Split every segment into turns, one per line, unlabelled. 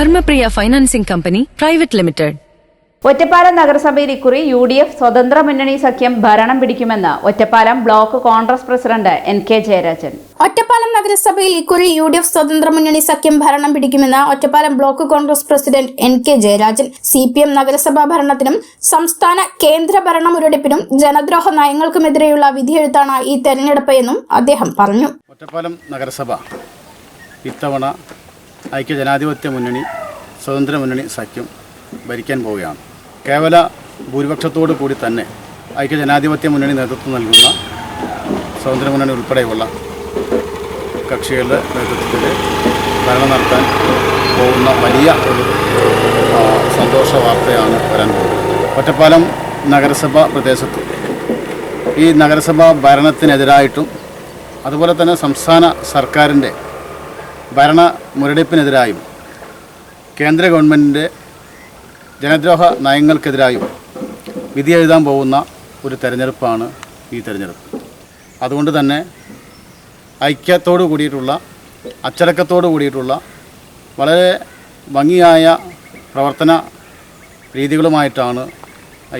Dharmapriya financing company private limited.
Ottapalam നഗരസഭയിൽ ഇക്കുറി UDF സ്വതന്ത്ര മുന്നണി സഖ്യം ഭരണം പിടിക്കുമെന്ന് Ottapalam block Congress president NK Jayarajan.
Ottapalam നഗരസഭയിൽ ഇക്കുറി UDF സ്വതന്ത്ര മുന്നണി സഖ്യം ഭരണം പിടിക്കുമെന്ന് Ottapalam block Congress president NK Jayarajan. CPM നഗരസഭാ ഭരണത്തിനും സംസ്ഥാന കേന്ദ്ര ഭരണ മുരടിപ്പിനും ജനദ്രോഹ നയങ്ങൾക്കുമെതിരെയുള്ള വിധിയെഴുത്താണ് ഈ തെരഞ്ഞെടുപ്പ് എന്നും അദ്ദേഹം പറഞ്ഞു.
ഒറ്റപ്പാലം നഗരസഭ ഇത്തവണ ഐക്യജനാധിപത്യ മുന്നണി സ്വതന്ത്ര മുന്നണി സഖ്യം ഭരിക്കാൻ പോവുകയാണ്. കേവല ഭൂരിപക്ഷത്തോടു കൂടി തന്നെ ഐക്യജനാധിപത്യ മുന്നണി നേതൃത്വം നൽകുന്ന സ്വതന്ത്ര മുന്നണി ഉൾപ്പെടെയുള്ള കക്ഷികളുടെ നേതൃത്വത്തിൽ ഭരണം നടത്താൻ പോകുന്ന വലിയ ഒരു സന്തോഷ വാർത്തയാണ് വരാൻ പോകുന്നത്. ഒറ്റപ്പാലം നഗരസഭ പ്രദേശത്ത് ഈ നഗരസഭാ ഭരണത്തിനെതിരായിട്ടും അതുപോലെ തന്നെ സംസ്ഥാന സർക്കാരിൻ്റെ ഭരണ മുരടിപ്പിനെതിരായും കേന്ദ്ര ഗവൺമെൻറ്റിൻ്റെ ജനദ്രോഹ നയങ്ങൾക്കെതിരായും വിധി എഴുതാൻ പോകുന്ന ഒരു തെരഞ്ഞെടുപ്പാണ് ഈ തെരഞ്ഞെടുപ്പ്. അതുകൊണ്ട് തന്നെ ഐക്യത്തോടു കൂടിയിട്ടുള്ള അച്ചടക്കത്തോടു കൂടിയിട്ടുള്ള വളരെ ഭംഗിയായ പ്രവർത്തന രീതികളുമായിട്ടാണ്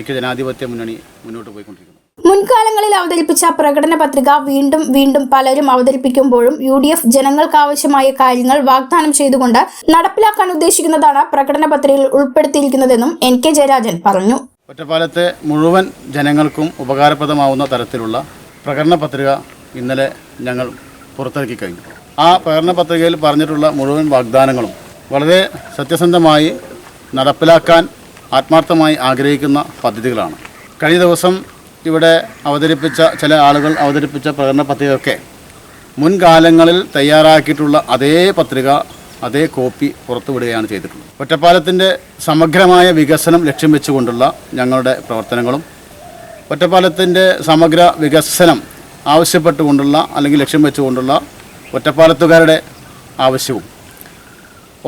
ഐക്യജനാധിപത്യ മുന്നണി മുന്നോട്ട് പോയിക്കൊണ്ടിരിക്കുന്നത്.
മുൻകാലങ്ങളിൽ അവതരിപ്പിച്ച പ്രകടന പത്രിക വീണ്ടും വീണ്ടും പലരും അവതരിപ്പിക്കുമ്പോഴും UDF ജനങ്ങൾക്കാവശ്യമായ കാര്യങ്ങൾ വാഗ്ദാനം ചെയ്തുകൊണ്ട് നടപ്പിലാക്കാൻ ഉദ്ദേശിക്കുന്നതാണ് പ്രകടന പത്രികയിൽ ഉൾപ്പെടുത്തിയിരിക്കുന്നതെന്നും NK ജയരാജൻ പറഞ്ഞു.
ഒറ്റപ്പാലത്തെ മുഴുവൻ ജനങ്ങൾക്കും ഉപകാരപ്രദമാവുന്ന തരത്തിലുള്ള പ്രകടന പത്രിക ഇന്നലെ ഞങ്ങൾ പുറത്തിറക്കി കഴിഞ്ഞു. ആ പ്രകടന പത്രികയിൽ പറഞ്ഞിട്ടുള്ള മുഴുവൻ വാഗ്ദാനങ്ങളും വളരെ സത്യസന്ധമായി നടപ്പിലാക്കാൻ ആത്മാർത്ഥമായി ആഗ്രഹിക്കുന്ന പദ്ധതികളാണ്. കഴിഞ്ഞ ദിവസം ഇവിടെ ചില ആളുകൾ അവതരിപ്പിച്ച പ്രകടന പത്രികയൊക്കെ മുൻകാലങ്ങളിൽ തയ്യാറാക്കിയിട്ടുള്ള അതേ പത്രിക അതേ കോപ്പി പുറത്തുവിടുകയാണ് ചെയ്തിട്ടുള്ളത്. ഒറ്റപ്പാലത്തിൻ്റെ സമഗ്രമായ വികസനം ലക്ഷ്യം വെച്ചുകൊണ്ടുള്ള ഞങ്ങളുടെ പ്രവർത്തനങ്ങളും ഒറ്റപ്പാലത്തിൻ്റെ സമഗ്ര വികസനം ആവശ്യപ്പെട്ടുകൊണ്ടുള്ള അല്ലെങ്കിൽ ലക്ഷ്യം വെച്ചുകൊണ്ടുള്ള ഒറ്റപ്പാലത്തുകാരുടെ ആവശ്യവും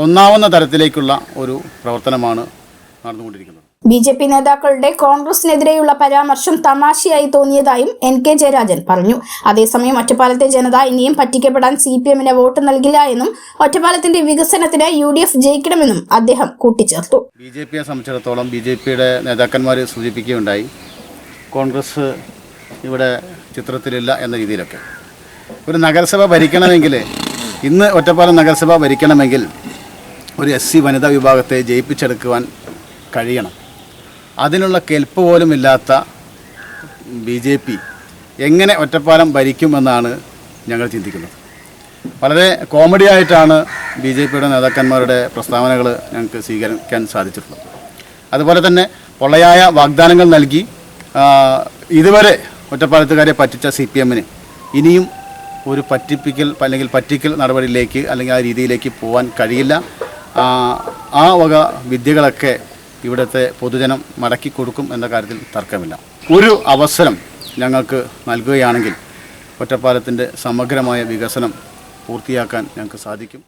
ഒന്നാവുന്ന തരത്തിലേക്കുള്ള ഒരു പ്രവർത്തനമാണ് നടന്നുകൊണ്ടിരിക്കുന്നത്.
BJP നേതാക്കളുടെ കോൺഗ്രസിനെതിരെയുള്ള പരാമർശം തമാശയായി തോന്നിയതായും NK ജയരാജൻ പറഞ്ഞു. അതേസമയം ഒറ്റപ്പാലത്തെ ജനത ഇനിയും പറ്റിക്കപ്പെടാൻ CPMന് വോട്ട് നൽകില്ല എന്നും ഒറ്റപ്പാലത്തിന്റെ വികസനത്തിന് UDF ജയിക്കണമെന്നും അദ്ദേഹം കൂട്ടിച്ചേർത്തു.
BJPയെ സംബന്ധിച്ചിടത്തോളം BJPയുടെ നേതാക്കന്മാർ സൂചിപ്പിക്കുകയുണ്ടായി, കോൺഗ്രസ് ഇവിടെ ചിത്രത്തിലില്ല എന്ന രീതിയിലൊക്കെ. ഒരു നഗരസഭ ഭരിക്കണമെങ്കിൽ, ഇന്ന് ഒറ്റപ്പാലം നഗരസഭ ഭരിക്കണമെങ്കിൽ ഒരു SC വനിതാ വിഭാഗത്തെ ജയിപ്പിച്ചെടുക്കുവാൻ കഴിയണം. അതിനുള്ള കെൽപ്പ് പോലും ഇല്ലാത്ത BJP എങ്ങനെ ഒറ്റപ്പാലം ഭരിക്കുമെന്നാണ് ഞങ്ങൾ ചിന്തിക്കുന്നത്. വളരെ കോമഡി ആയിട്ടാണ് BJPയുടെ നേതാക്കന്മാരുടെ പ്രസ്താവനകൾ ഞങ്ങൾക്ക് സ്വീകരിക്കാൻ സാധിച്ചിട്ടുള്ളത്. അതുപോലെ തന്നെ പൊള്ളയായ വാഗ്ദാനങ്ങൾ നൽകി ഇതുവരെ ഒറ്റപ്പാലത്തുകാരെ പറ്റിച്ച CPMന് ഇനിയും ഒരു പറ്റിക്കൽ നടപടിയിലേക്ക് അല്ലെങ്കിൽ ആ രീതിയിലേക്ക് പോകാൻ കഴിയില്ല. ആ വക വിദ്യകളൊക്കെ ഇവിടുത്തെ പൊതുജനം മടക്കി കൊടുക്കും എന്ന കാര്യത്തിൽ തർക്കമില്ല. ഒരു അവസരം ഞങ്ങൾക്ക് നൽകുകയാണെങ്കിൽ ഒറ്റപ്പാലത്തിൻ്റെ സമഗ്രമായ വികസനം പൂർത്തിയാക്കാൻ ഞങ്ങൾക്ക് സാധിക്കും.